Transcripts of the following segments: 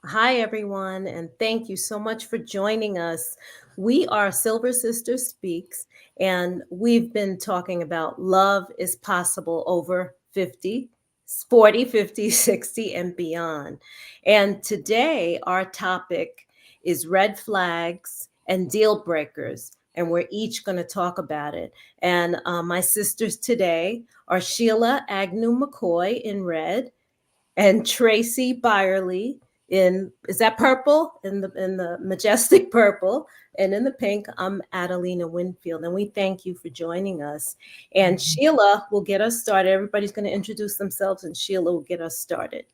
Hi, everyone, and thank you so much for joining us. We are Silver Sister Speaks, and we've been talking about love is possible over 50, 40, 50, 60, and beyond. And today, our topic is red flags and deal breakers, and we're each going to talk about it. And my sisters today are Sheila Agnew McCoy in red and Traci Byerly in, is that purple, in the majestic purple, and in the pink I'm Adelina Winfield, and we thank you for joining us. And Sheila will get us started. Everybody's going to introduce themselves, and Sheila will get us started.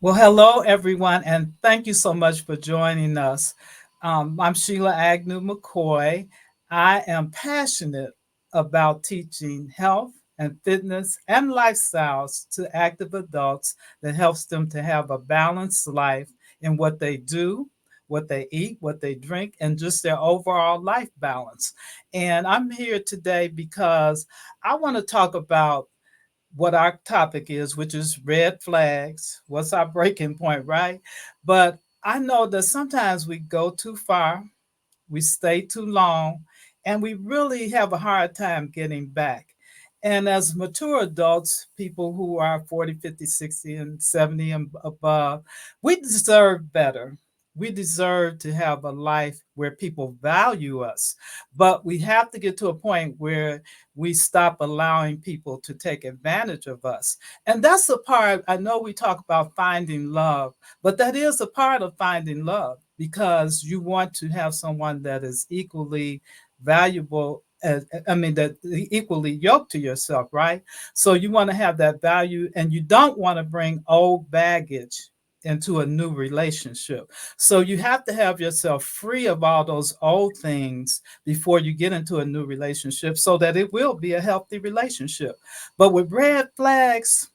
Well, hello, everyone, and thank you so much for joining us. I'm Sheila Agnew McCoy. I am passionate about teaching health and fitness and lifestyles to active adults that helps them to have a balanced life in what they do, what they eat, what they drink, and just their overall life balance. And I'm here today because I want to talk about what our topic is, which is red flags. What's our breaking point, right? But I know that sometimes we go too far, we stay too long, and we really have a hard time getting back. And as mature adults, people who are 40, 50, 60, and 70 and above, we deserve better. We deserve to have a life where people value us. But we have to get to a point where we stop allowing people to take advantage of us. And that's the part, I know we talk about finding love, but that is a part of finding love because you want to have someone that is equally valuable. I mean, that equally yoked to yourself, right? So you want to have that value and you don't want to bring old baggage into a new relationship. So you have to have yourself free of all those old things before you get into a new relationship so that it will be a healthy relationship. But with red flags,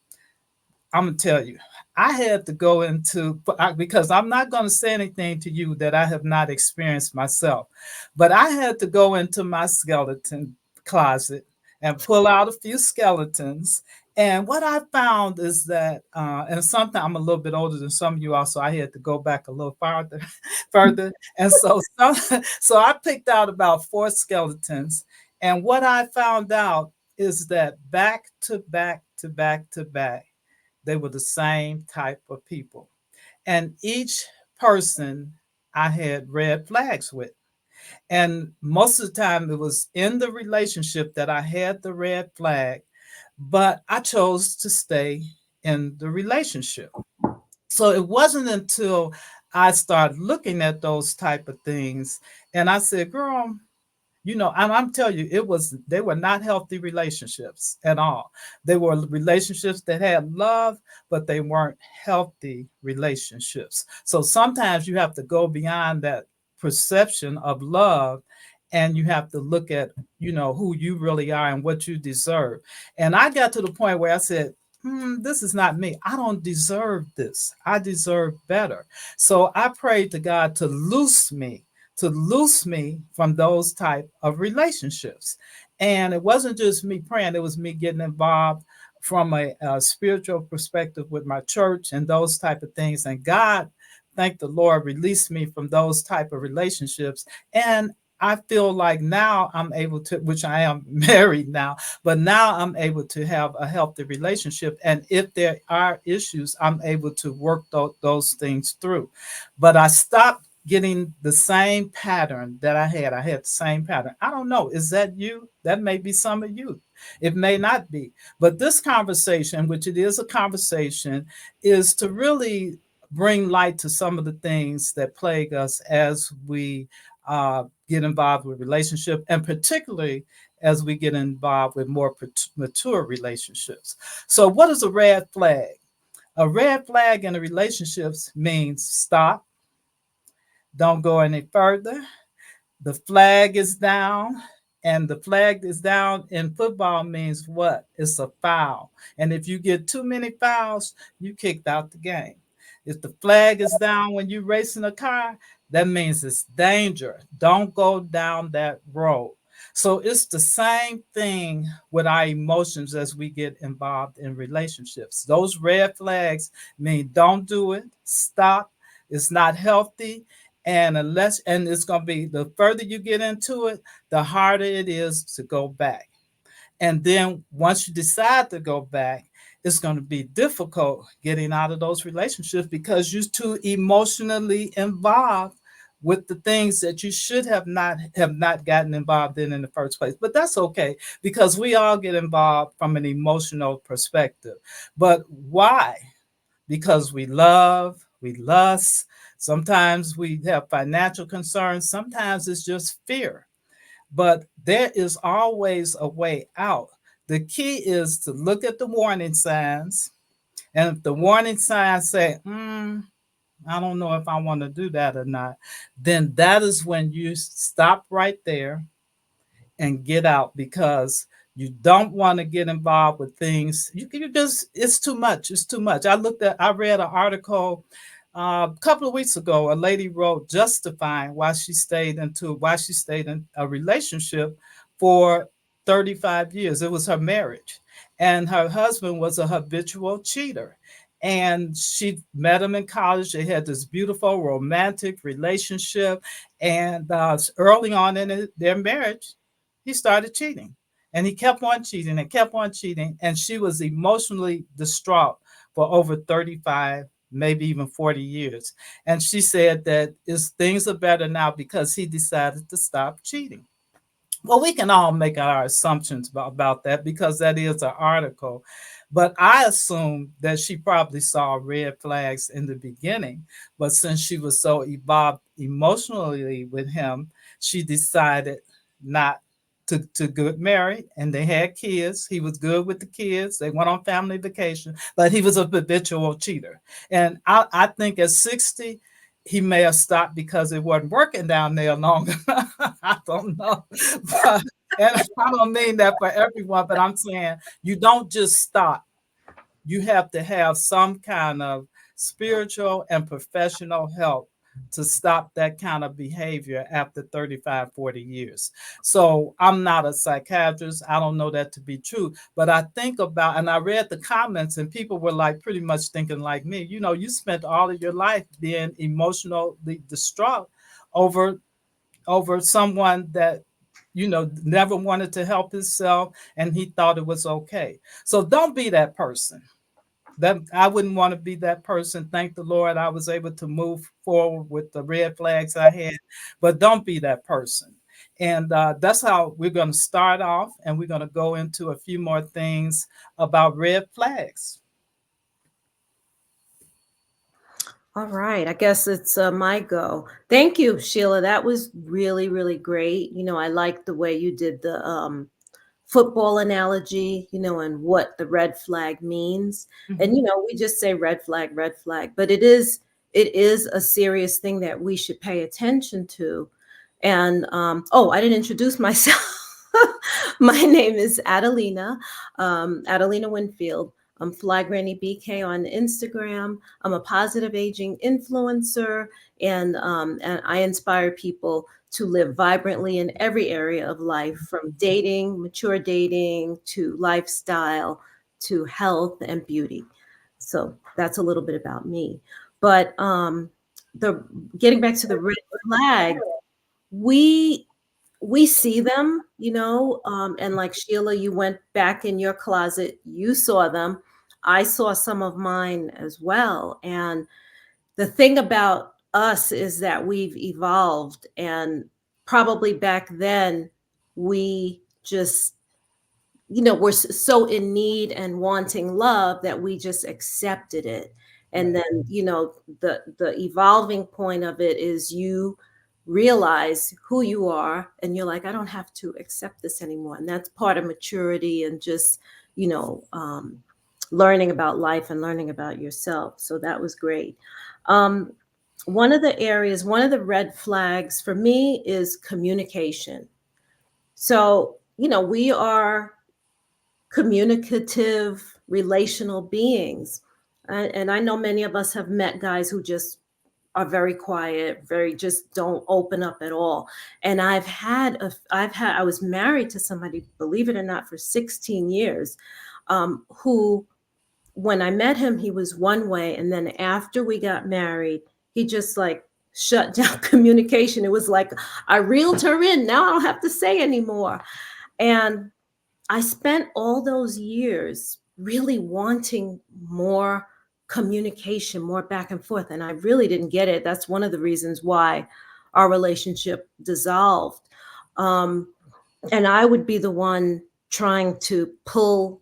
I'm gonna tell you, I had to go into because I'm not gonna say anything to you that I have not experienced myself, but I had to go into my skeleton closet and pull out a few skeletons. And what I found is that, and something I'm a little bit older than some of you all, so I had to go back a little farther, further. And so I picked out about four skeletons. And what I found out is that back to back to back to back they were the same type of people. And each person I had red flags with. And most of the time it was in the relationship that I had the red flag, but I chose to stay in the relationship. So it wasn't until I started looking at those type of things and I said, girl, I'm telling you, they were not healthy relationships at all. They were relationships that had love, but they weren't healthy relationships. So sometimes you have to go beyond that perception of love and you have to look at, who you really are and what you deserve. And I got to the point where I said, this is not me. I don't deserve this. I deserve better. So I prayed to God to loose me from those type of relationships. And it wasn't just me praying, it was me getting involved from a spiritual perspective with my church and those type of things. And God, thank the Lord, released me from those type of relationships. And I feel like now I'm able to, which I am married now, but now I'm able to have a healthy relationship. And if there are issues, I'm able to work those things through. But I stopped getting the same pattern that I had. I had the same pattern. I don't know. Is that you? That may be some of you. It may not be. But this conversation, which it is a conversation, is to really bring light to some of the things that plague us as we get involved with relationship, and particularly as we get involved with more mature relationships. So, what is a red flag? A red flag in a relationships means stop, don't go any further. The flag is down, and the flag is down in football means what? It's a foul. And if you get too many fouls, you kicked out the game. If the flag is down when you're racing a car, that means it's danger. Don't go down that road. So it's the same thing with our emotions as we get involved in relationships. Those red flags mean don't do it, stop, It's not healthy. And it's going to be, the further you get into it, the harder it is to go back. And then once you decide to go back, it's going to be difficult getting out of those relationships because you're too emotionally involved with the things that you should have not gotten involved in the first place. But that's okay because we all get involved from an emotional perspective. But why? Because we love, we lust. Sometimes we have financial concerns. Sometimes it's just fear, but there is always a way out. The key is to look at the warning signs. And if the warning signs say, I don't know if I want to do that or not, then that is when you stop right there and get out because you don't want to get involved with things. You just, it's too much. It's too much. I read an article a couple of weeks ago. A lady wrote justifying why she stayed in a relationship for 35 years. It was her marriage, and her husband was a habitual cheater. And she met him in college. They had this beautiful romantic relationship. And early on in their marriage, he started cheating. And he kept on cheating and kept on cheating. And she was emotionally distraught for over 35, maybe even 40 years. And she said that things are better now because he decided to stop cheating. Well, we can all make our assumptions about that because that is an article. But I assume that she probably saw red flags in the beginning. But since she was so evolved emotionally with him, she decided not to get married, and they had kids. He was good with the kids. They went on family vacation, but he was a habitual cheater. And I think at 60, he may have stopped because it wasn't working down there long enough. I don't know. But, and I don't mean that for everyone, but I'm saying you don't just stop. You have to have some kind of spiritual and professional help to stop that kind of behavior after 35, 40 years. So I'm not a psychiatrist. I don't know that to be true, but I think about, and I read the comments and people were like pretty much thinking like me, you spent all of your life being emotionally distraught over someone that never wanted to help himself and he thought it was okay. So don't be that person. That I wouldn't want to be that person. Thank the Lord I was able to move forward with the red flags I had, but don't be that person. And that's how we're going to start off, and we're going to go into a few more things about red flags. All right. I guess it's my go. Thank you, Sheila. That was really, really great. I like the way you did the football analogy, and what the red flag means. And Mhm. we just say red flag, but it is a serious thing that we should pay attention to. And oh, I didn't introduce myself. My name is Adelina, Adelina Winfield. I'm Fly Granny BK on Instagram. I'm a positive aging influencer, and I inspire people to live vibrantly in every area of life, from dating, mature dating, to lifestyle, to health and beauty. So that's a little bit about me. But the getting back to the red flag, we we see them, and like Sheila, you went back in your closet, you saw them. I saw some of mine as well. And the thing about us is that we've evolved, and probably back then we just we're so in need and wanting love that we just accepted it. And Right. then the evolving point of it is you realize who you are, and you're like, I don't have to accept this anymore. And that's part of maturity, and just you know um, learning about life and learning about yourself. So that was great. um, one of the red flags for me is communication. So we are communicative, relational beings. And I know many of us have met guys who just are very quiet, very just don't open up at all. And I was married to somebody, believe it or not, for 16 years, who, when I met him, he was one way. And then after we got married, he just like shut down communication. It was like I reeled her in. Now I don't have to say anymore. And I spent all those years really wanting more communication, more back and forth. And I really didn't get it. That's one of the reasons why our relationship dissolved. Um, and I would be the one trying to pull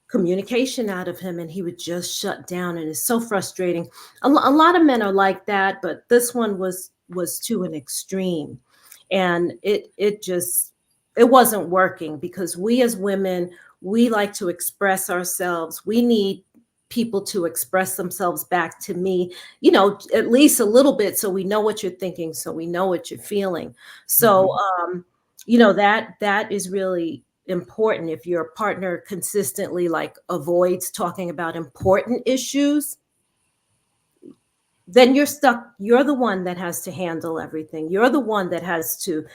communication out of him, and he would just shut down, and it's so frustrating. A lot of men are like that, but this one was to an extreme, and it just it wasn't working, because we as women, we like to express ourselves. We need people to express themselves back to me, at least a little bit, so we know what you're thinking, so we know what you're feeling. So Mhm. that is really important. If your partner consistently like avoids talking about important issues, then you're stuck. You're the one that has to handle everything. You're the one that has to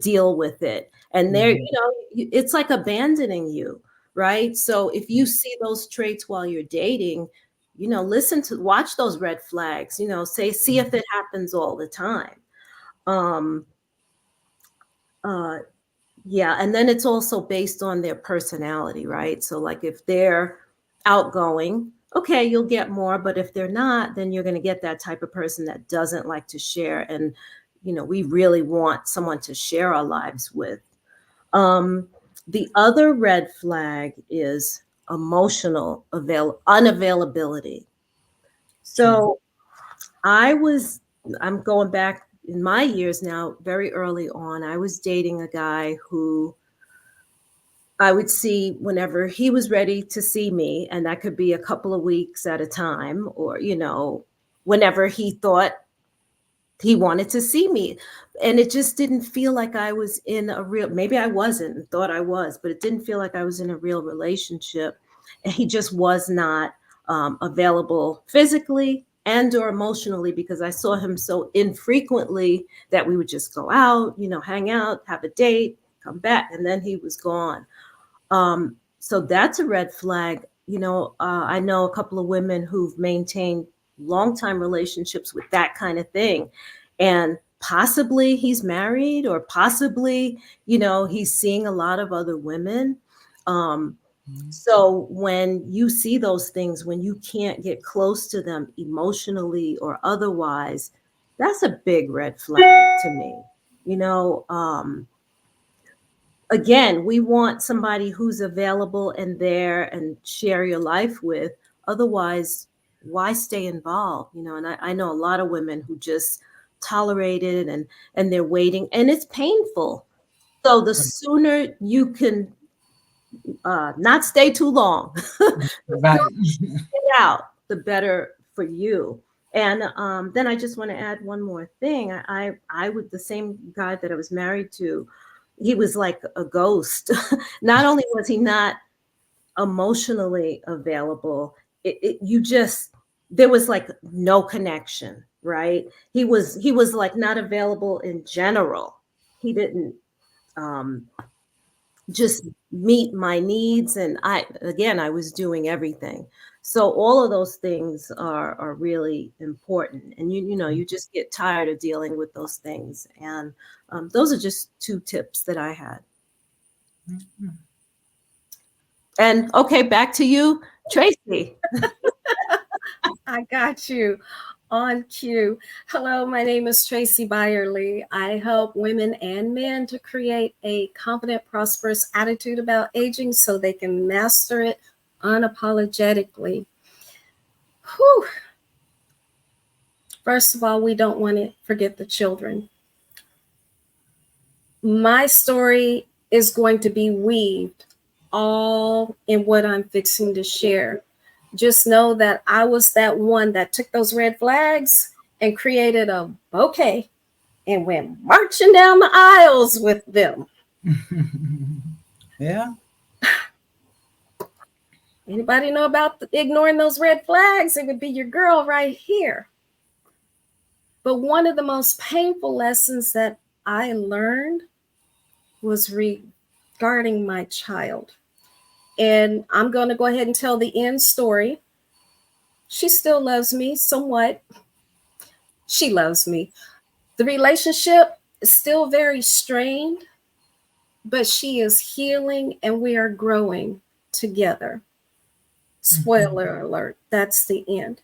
deal with it. And there, Mhm. it's like abandoning you, right? So if you see those traits while you're dating, watch those red flags, see if it happens all the time. um uh Yeah, and then it's also based on their personality, right? So like if they're outgoing, okay, you'll get more, but if they're not, then you're going to get that type of person that doesn't like to share. And we really want someone to share our lives with. Um the other red flag is emotional unavailability. Okay. So I was I'm going back in my years now, very early on, I was dating a guy who I would see whenever he was ready to see me, and that could be a couple of weeks at a time, or, whenever he thought he wanted to see me. And it just didn't feel like I was in a real, maybe I wasn't and thought I was, but it didn't feel like I was in a real relationship. And he just was not available physically and or emotionally, because I saw him so infrequently that we would just go out, hang out, have a date, come back, and then he was gone. So that's a red flag. I know a couple of women who've maintained long time relationships with that kind of thing. And possibly he's married, or possibly, he's seeing a lot of other women. Um, Mhm. so when you see those things, when you can't get close to them emotionally or otherwise, that's a big red flag to me. You know, um, Again, we want somebody who's available and there and share your life with. Otherwise, why stay involved? And I know a lot of women who just tolerate it, and they're waiting, and it's painful. So the sooner you can not stay too long, the Right. get out, the better for you. And then I just want to add one more thing. I would the same guy that I was married to, he was like a ghost. Not only was he not emotionally available, you just there was like no connection, right? He was like not available in general. He didn't um, just meet my needs, and I was doing everything. So all of those things are really important, and you just get tired of dealing with those things. And those are just two tips that I had. Mhm. And okay, back to you, Tracy. I got you on cue. Hello, my name is Tracy Byerly. I help women and men to create a confident, prosperous attitude about aging so they can master it unapologetically. Whew. First of all, we don't want to forget the children. My story is going to be weaved all in what I'm fixing to share. Just know that I was that one that took those red flags and created a bouquet and went marching down the aisles with them. Yeah. Anybody know about ignoring those red flags? It would be your girl right here. But one of the most painful lessons that I learned was regarding my child. And I'm going to go ahead and tell the end story. She still loves me somewhat, She loves me. The relationship is still very strained, but she is healing and we are growing together. Spoiler alert, that's the end.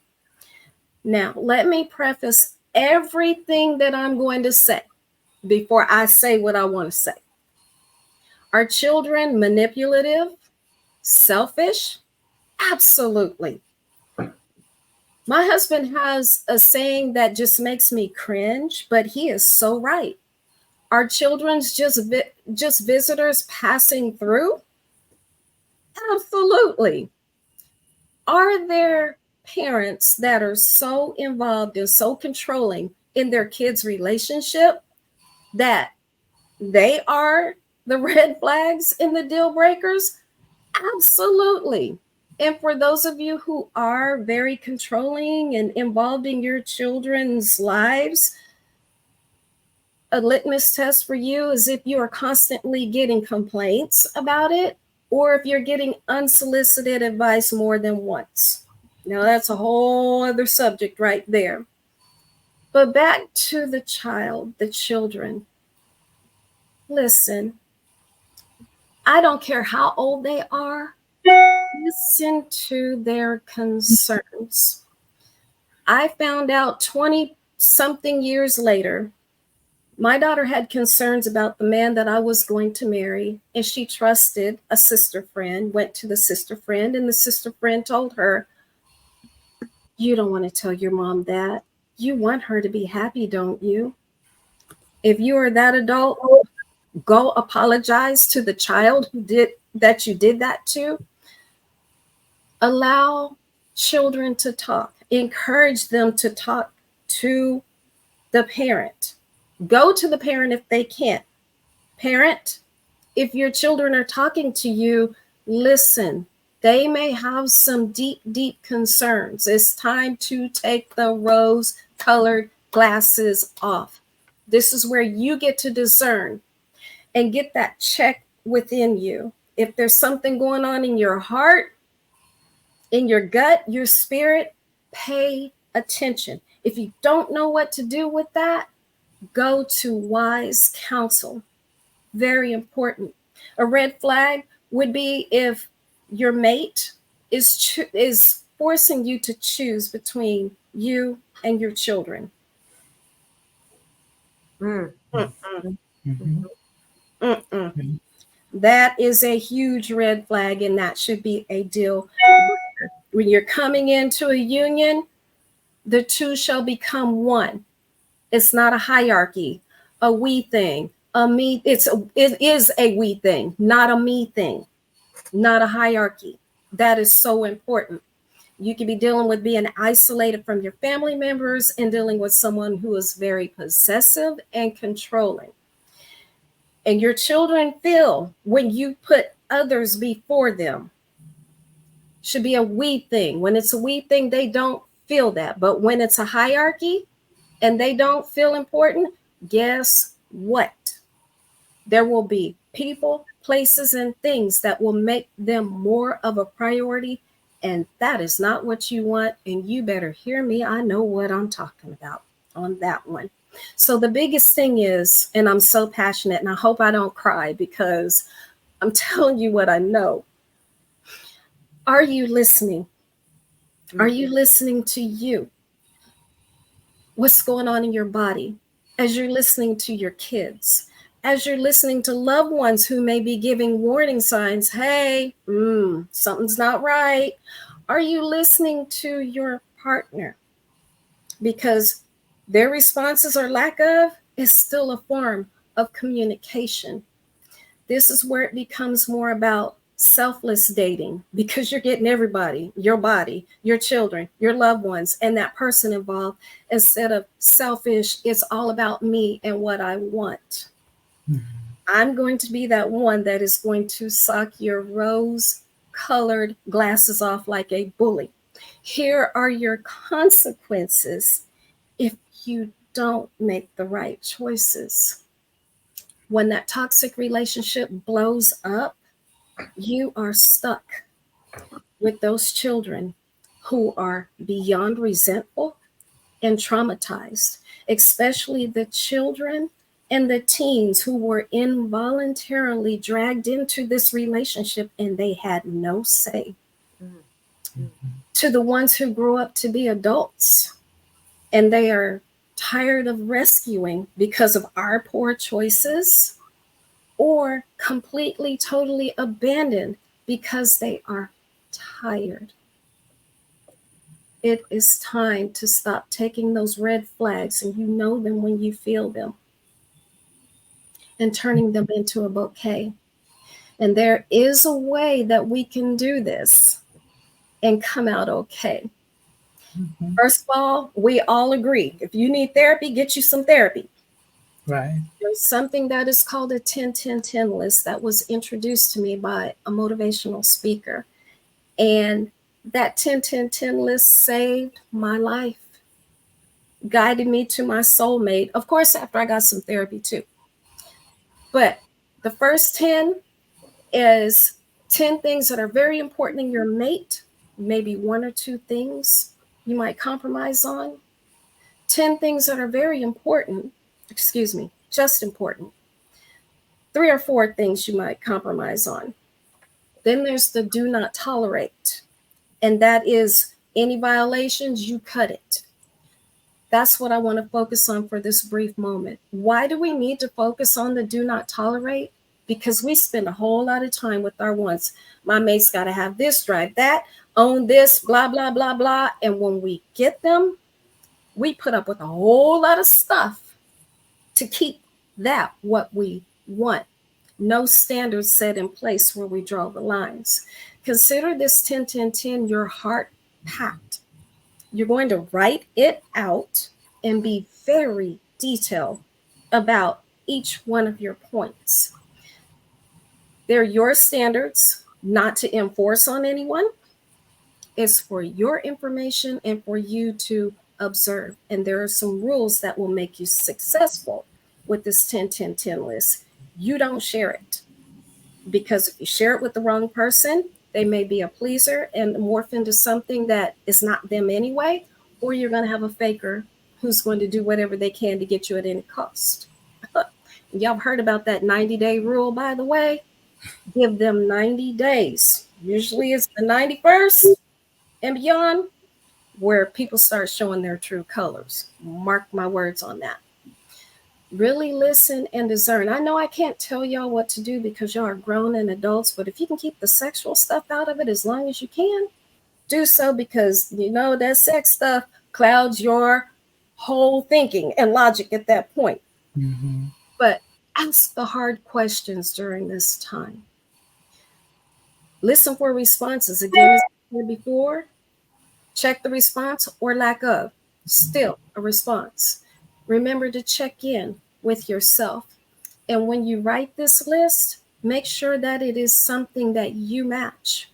Now, let me preface everything that I'm going to say before I say what I want to say. Are children manipulative, selfish? Absolutely. My husband has a saying that just makes me cringe, but he is so right. Are children's just visitors passing through? Absolutely. Are there parents that are so involved and so controlling in their kids' relationship that they are the red flags and the deal breakers? Absolutely. And for those of you who are very controlling and involved in your children's lives, a litmus test for you is if you are constantly getting complaints about it or if you're getting unsolicited advice more than once. Now, that's a whole other subject right there. But back to the child, the children. Listen, I don't care how old they are, listen to their concerns. I found out 20 something years later, my daughter had concerns about the man that I was going to marry, and she trusted a sister friend, went to the sister friend, and the sister friend told her, "You don't want to tell your mom that. You want her to be happy, don't you? If you are that adult, go apologize to the child who did that you did that to." Allow children to talk, encourage them to talk to the parent. Go to the parent if they can't. Parent, if your children are talking to you, listen. They may have some deep, deep concerns. It's time to take the rose colored glasses off. This is where you get to discern and get that check within you. If there's something going on in your heart, in your gut, your spirit, pay attention. If you don't know what to do with that, go to wise counsel. Very important. A red flag would be if your mate is forcing you to choose between you and your children. Mm. Mhm. Mm-mm. That is a huge red flag, and that should be a deal. When you're coming into a union, the two shall become one. It's not a hierarchy, a we thing, a me. It is a we thing, not a me thing, not a hierarchy. That is so important. You could be dealing with being isolated from your family members and dealing with someone who is very possessive and controlling. And your children feel when you put others before them. Should be a we thing. When it's a we thing, they don't feel that. But when it's a hierarchy and they don't feel important, guess what? There will be people, places, and things that will make them more of a priority. And that is not what you want. And you better hear me. I know what I'm talking about on that one. So the biggest thing is, and I'm so passionate, and I hope I don't cry because I'm telling you what I know. Are you listening? Are you listening to you? What's going on in your body as you're listening to your kids, as you're listening to loved ones who may be giving warning signs? Hey, something's not right. Are you listening to your partner? Because their responses or lack of is still a form of communication. This is where it becomes more about selfless dating because you're getting everybody, your body, your children, your loved ones, and that person involved instead of selfish. It's all about me and what I want. I'm going to be that one that is going to suck your rose colored glasses off like a bully. Here are your consequences if you don't make the right choices. When that toxic relationship blows up, you are stuck with those children who are beyond resentful, and traumatized, especially the children and the teens who were involuntarily dragged into this relationship and they had no say, Mm, mm. to the ones who grew up to be adults and they are tired of rescuing because of our poor choices, or completely, totally abandoned because they are tired. It is time to stop taking those red flags, and you know them when you feel them, and turning them into a bouquet. And there is a way that we can do this and come out okay. Mhm. First of all, we all agree if you need therapy, get you some therapy. Right. There's something that is called a 10-10-10 list that was introduced to me by a motivational speaker. And that 10-10-10 list saved my life, guided me to my soulmate. Of course, after I got some therapy too. But the first 10 is 10 things that are very important in your mate, maybe one or two things you might compromise on. 10 things that are very important, excuse me, just important. Three or four things you might compromise on. Then there's the do not tolerate, and that is any violations, you cut it. That's what I want to focus on for this brief moment. Why do we need to focus on the do not tolerate? Because we spend a whole lot of time with our wants. My mate's got to have this, drive that, own this, blah, blah, blah, blah. And when we get them, we put up with a whole lot of stuff to keep that what we want. No standards set in place where we draw the lines. Consider this 10-10-10 your heart pact. You're going to write it out and be very detailed about each one of your points. They're your standards, not to enforce on anyone. It's for your information and for you to observe. And there are some rules that will make you successful with this 10-10-10 list. You don't share it, because if you share it with the wrong person, they may be a pleaser and morph into something that is not them anyway, or you're going to have a faker who's going to do whatever they can to get you at any cost. Y'all have heard about that 90-day rule, by the way. Give them 90 days. Usually it's the 91st and beyond where people start showing their true colors. Mark my words on that. Really listen and discern. I know I can't tell y'all what to do because y'all are grown and adults, but if you can keep the sexual stuff out of it as long as you can, do so, because you know that sex stuff clouds your whole thinking and logic at that point. Mhm. But ask the hard questions during this time. Listen for responses. Again, as I said before, check the response or lack of. Still a response. Remember to check in with yourself. And when you write this list, make sure that it is something that you match.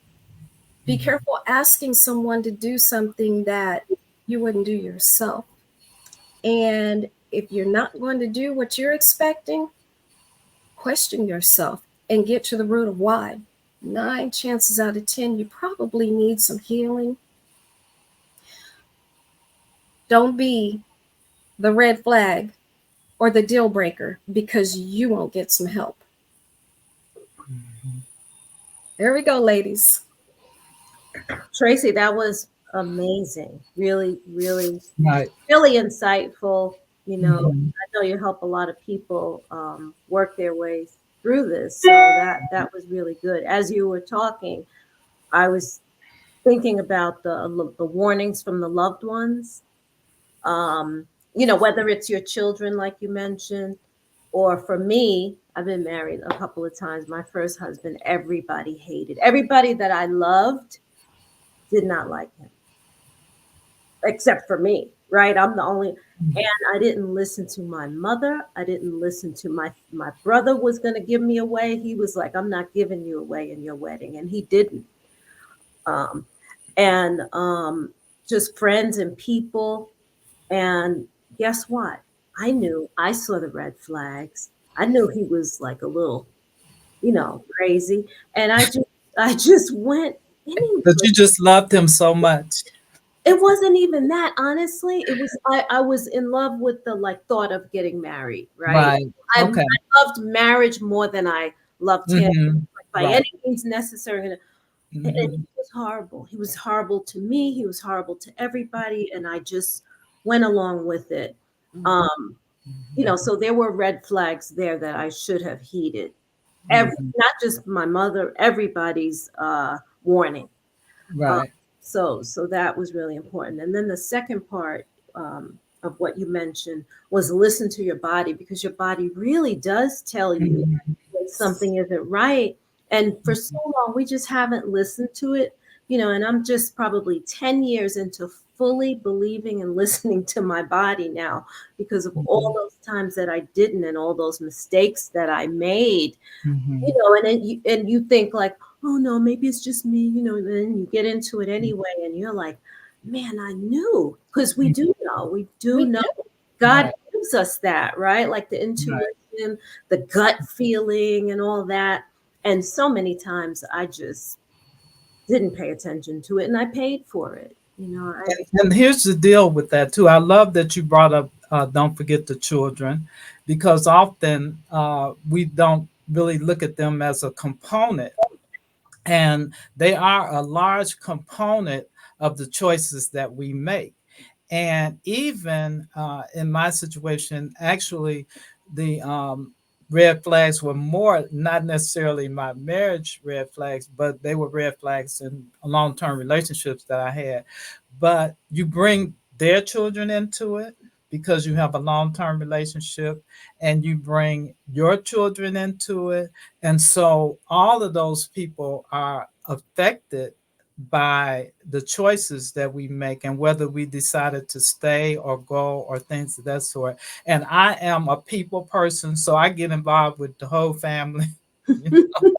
Be careful asking someone to do something that you wouldn't do yourself. And if you're not going to do what you're expecting, question yourself and get to the root of why. 9 chances out of 10, you probably need some healing. Don't be the red flag or the deal breaker because you won't get some help. Mhm. There we go, ladies. Traci, that was amazing. Really, really, Right. really insightful. Mhm. I know you help a lot of people work their way through this. So that was really good. As you were talking, I was thinking about the warnings from the loved ones. Um, whether it's your children, like you mentioned, or for me, I've been married a couple of times. My first husband, everybody hated. Everybody that I loved did not like him, except for me, right? I'm the only, and I didn't listen to my mother. I didn't listen to my brother was going to give me away. He was like, I'm not giving you away in your wedding, and he didn't. Um, and just friends and people. And guess what? I knew, I saw the red flags. I knew he was like a little, crazy. And I just went But anyway. you just loved him so much. It wasn't even that, honestly. It was I was in love with the like thought of getting married, right? Right. I Okay. loved marriage more than I loved him, Hmm. like, by Right. any means necessary. And he Hmm. was horrible. He was horrible to me. He was horrible to everybody, and I just went along with it. Um, so there were red flags there that I should have heeded. Hmm. Not just my mother, everybody's warning. Um, Right. so that was really important. And then the second part of what you mentioned was listen to your body, because your body really does tell you Hmm. when something isn't right. And for so long, we just haven't listened to it, and I'm just probably 10 years into fully believing and listening to my body now, because of all Hmm. those times that I didn't, and all those mistakes that I made, Hmm. and then you think like, oh no, maybe it's just me, and then you get into it anyway, and you're like, man, I knew, because we do know do. God Right. gives us that, right? Like the Right. intuition, the gut feeling, and all that. And so many times I just didn't pay attention to it, and I paid for it. And here's the deal with that too. I love that you brought up don't forget the children, because often we don't really look at them as a component, and they are a large component of the choices that we make. And even in my situation, actually, the red flags were more not necessarily my marriage red flags, but they were red flags in long term relationships that I had. But you bring their children into it because you have a long term relationship, and you bring your children into it. And so all of those people are affected by the choices that we make, and whether we decided to stay or go or things of that sort. And I am a people person, so I get involved with the whole family. You know,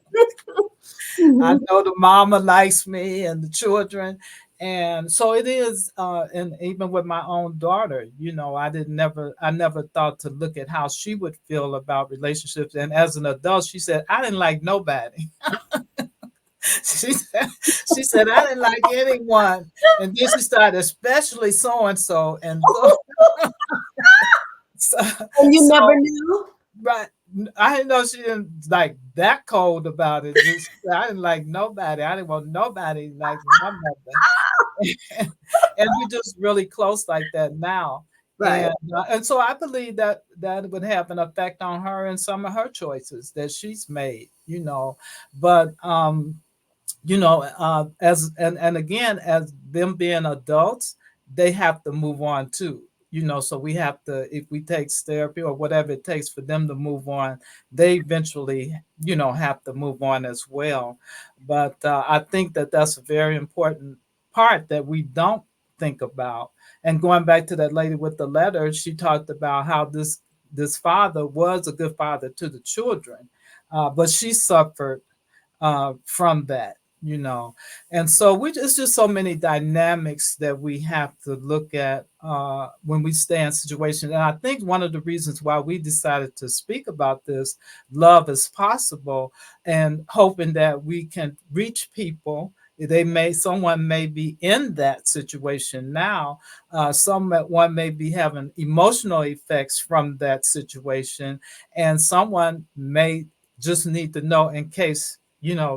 I Mhm. know the mama likes me and the children. And so it is, and even with my own daughter, I never thought to look at how she would feel about relationships. And as an adult, she said, I didn't like nobody. She said I didn't like anyone, and then she started, especially so and so, and so, so, And you never so knew. right. I didn't know she didn't like that cold about it. Just I didn't like nobody. I didn't want nobody like my mother. And we're just really close like that now. Right. And so I believe that that would have an effect on her and some of her choices that she's made. But as and again, as them being adults, they have to move on too. So we have to, if we take therapy or whatever it takes for them to move on, they eventually have to move on as well. But I think that that's a very important part that we don't think about. And going back to that lady with the letter, she talked about how this father was a good father to the children, but she suffered from that. And so it's just so many dynamics that we have to look at when we stay in situations. And I think one of the reasons why we decided to speak about this, love is possible, and hoping that we can reach people. Someone may be in that situation now. Someone may be having emotional effects from that situation, and someone may just need to know in case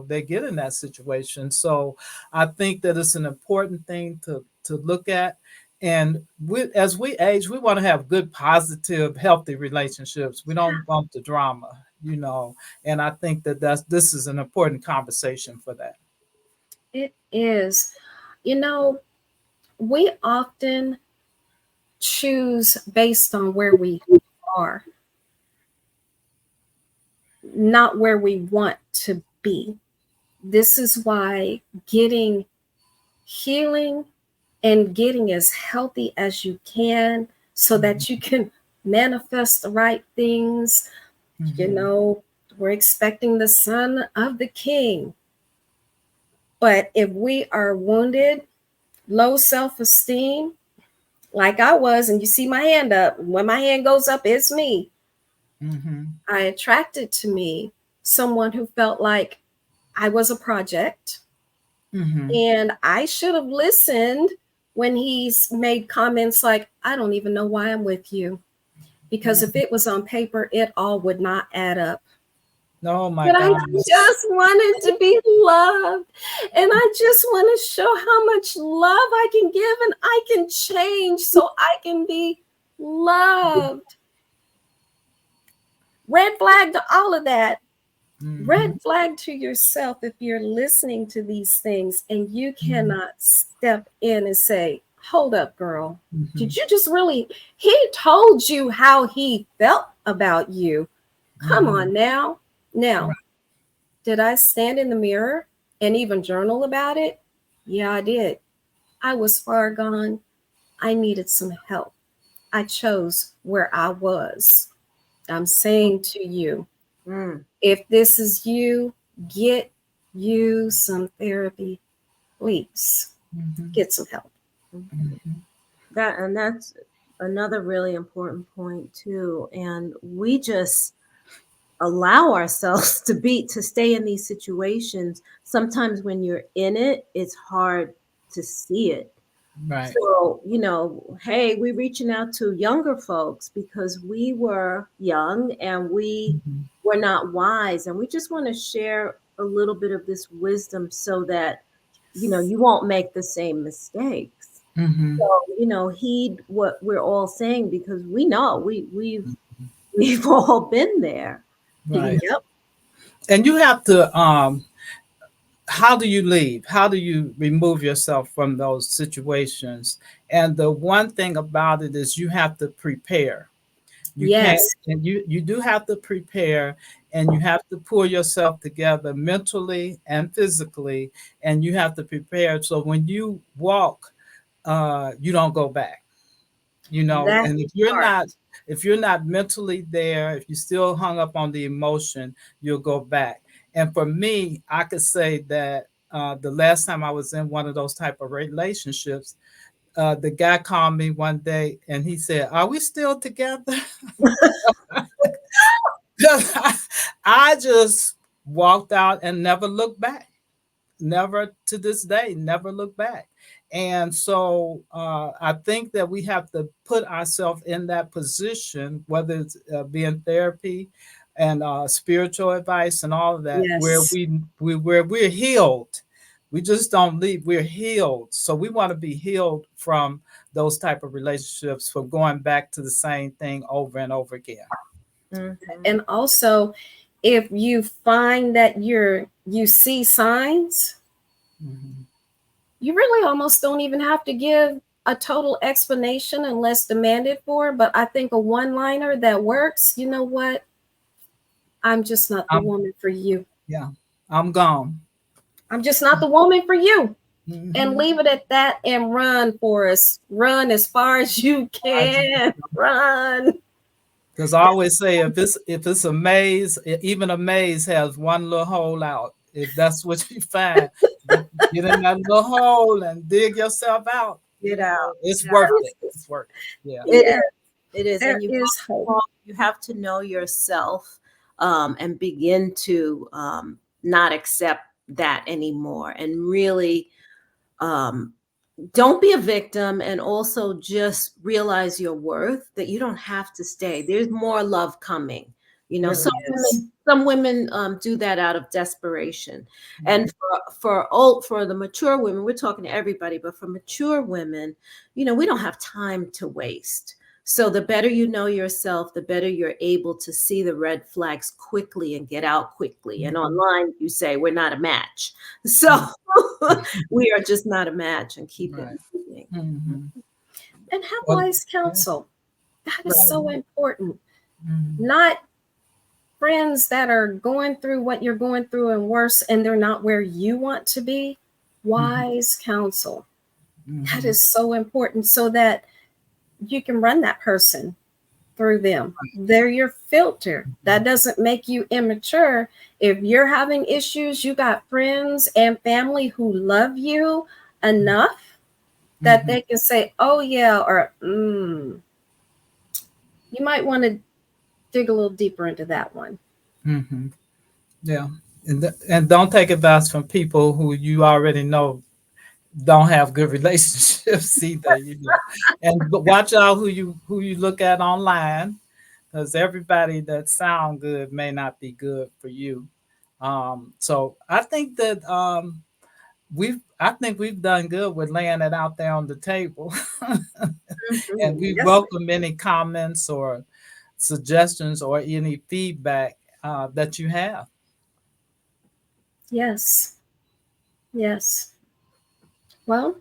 they get in that situation. So I think that it's an important thing to look at. And as we age, we want to have good, positive, healthy relationships. We don't want the drama. And I think that this is an important conversation for that. It is. You know, we often choose based on where we are, not where we want to be. This is why getting healing and getting as healthy as you can so that you can manifest the right things. You Mhm. know, we're expecting the son of the king. But if we are wounded, low self esteem, like I was, and you see my hand up, when my hand goes up, it's me. Mhm. I attracted to me someone who felt like I was a project Mhm. and I should have listened when he's made comments like, I don't even know why I'm with you. Because if it was on paper, it all would not add up. Oh my But I God. just wanted to be loved. And I just want to show how much love I can give and I can change so I can be loved. Red flag to all of that. Red flag to yourself if you're listening to these things and you cannot step in and say, hold up, girl. Did you just really? He told you how he felt about you. Come on now. Now, did I stand in the mirror and even journal about it? Yeah, I did. I was far gone. I needed some help. I chose where I was. I'm saying to you, if this is you, get you some therapy, please. Get some help. That's another really important point too. And we just allow ourselves to stay in these situations. Sometimes when you're in it, it's hard to see it. Right. So, hey, we're reaching out to younger folks because we were young and we were not wise. And we just want to share a little bit of this wisdom so that, you won't make the same mistakes. So, heed what we're all saying because we know we've all been there. Right. Yep. And you have to, how do you leave? How do you remove yourself from those situations? And the one thing about it is you have to prepare. You can't, and you do have to prepare, and you have to pull yourself together mentally and physically, and you have to prepare. So when you walk, you don't go back, and if you're not mentally there, if you're still hung up on the emotion, you'll go back. And for me, I could say that the last time I was in one of those type of relationships, the guy called me one day and he said, "Are we still together?" I just walked out and never looked back. Never to this day, never look back. And so I think that we have to put ourselves in that position, whether it's being therapy and spiritual advice and all of that, where where we're healed. We just don't leave. We're healed. So we want to be healed from those type of relationships, from going back to the same thing over and over again. And also, if you find that you see signs, you really almost don't even have to give a total explanation unless demanded for. But I think a one-liner that works, you know what? I'm just not the woman for you. Yeah, I'm gone. I'm just not the woman for you. And leave it at that and run, Forrest. Run as far as you can. Run. Because I always say, if it's a maze, even a maze has one little hole out. If that's what you find, get in that little hole and dig yourself out. Get out. It's worth it. It's worth it. Yeah. It is. There And is hope. You have to know yourself and begin to not accept that anymore and really don't be a victim, and also just realize your worth, that you don't have to stay. There's more love coming. Some women do that out of desperation. And for the mature women, we're talking to everybody, but for mature women, we don't have time to waste. So the better you know yourself, the better you're able to see the red flags quickly and get out quickly. And online, you say, we're not a match. So we are just not a match, and keep it moving. And have wise counsel. That is so important. Not friends that are going through what you're going through and worse, and they're not where you want to be. Wise counsel. That is so important, so that you can run that person through them. They're your filter. That doesn't make you immature. If you're having issues, you got friends and family who love you enough that they can say, oh yeah, or you might want to dig a little deeper into that one. Yeah. And don't take advice from people who you already know don't have good relationships either, you know. And but watch out who you look at online, because everybody that sound good may not be good for you. So I think that I think we've done good with laying it out there on the table. And Mhm. we Yes, welcome any comments or suggestions or any feedback that you have. yes, yes. Well,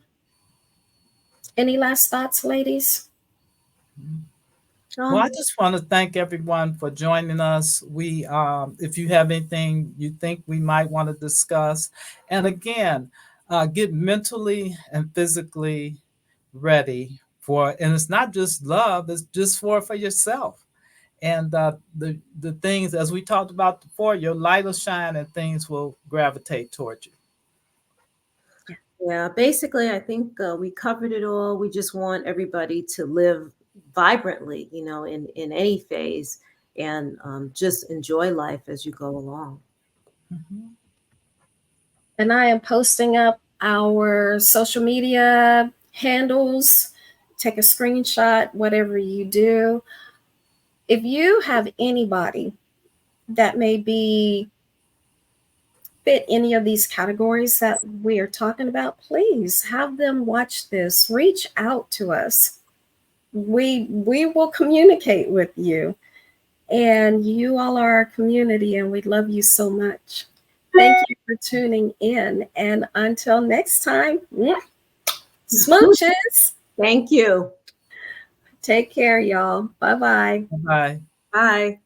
any last thoughts, ladies? Well, I Um, just want to thank everyone for joining us. If you have anything you think we might want to discuss, and again, get mentally and physically ready for, and it's not just love; it's just for yourself. And the things, as we talked about before, your light will shine, and things will gravitate towards you. yeah, basically, I think we covered it all. We just want everybody to live vibrantly, in any phase, and just enjoy life as you go along. Mhm. And I am posting up our social media handles. Take a screenshot, whatever you do. If you have anybody that may be fit any of these categories that we are talking about, please have them watch this. Reach out to us. We will communicate with you. And you all are our community, and we love you so much. Thank you for tuning in. And until next time, smooches. Thank you. Take care, y'all. Bye bye. Bye. Bye.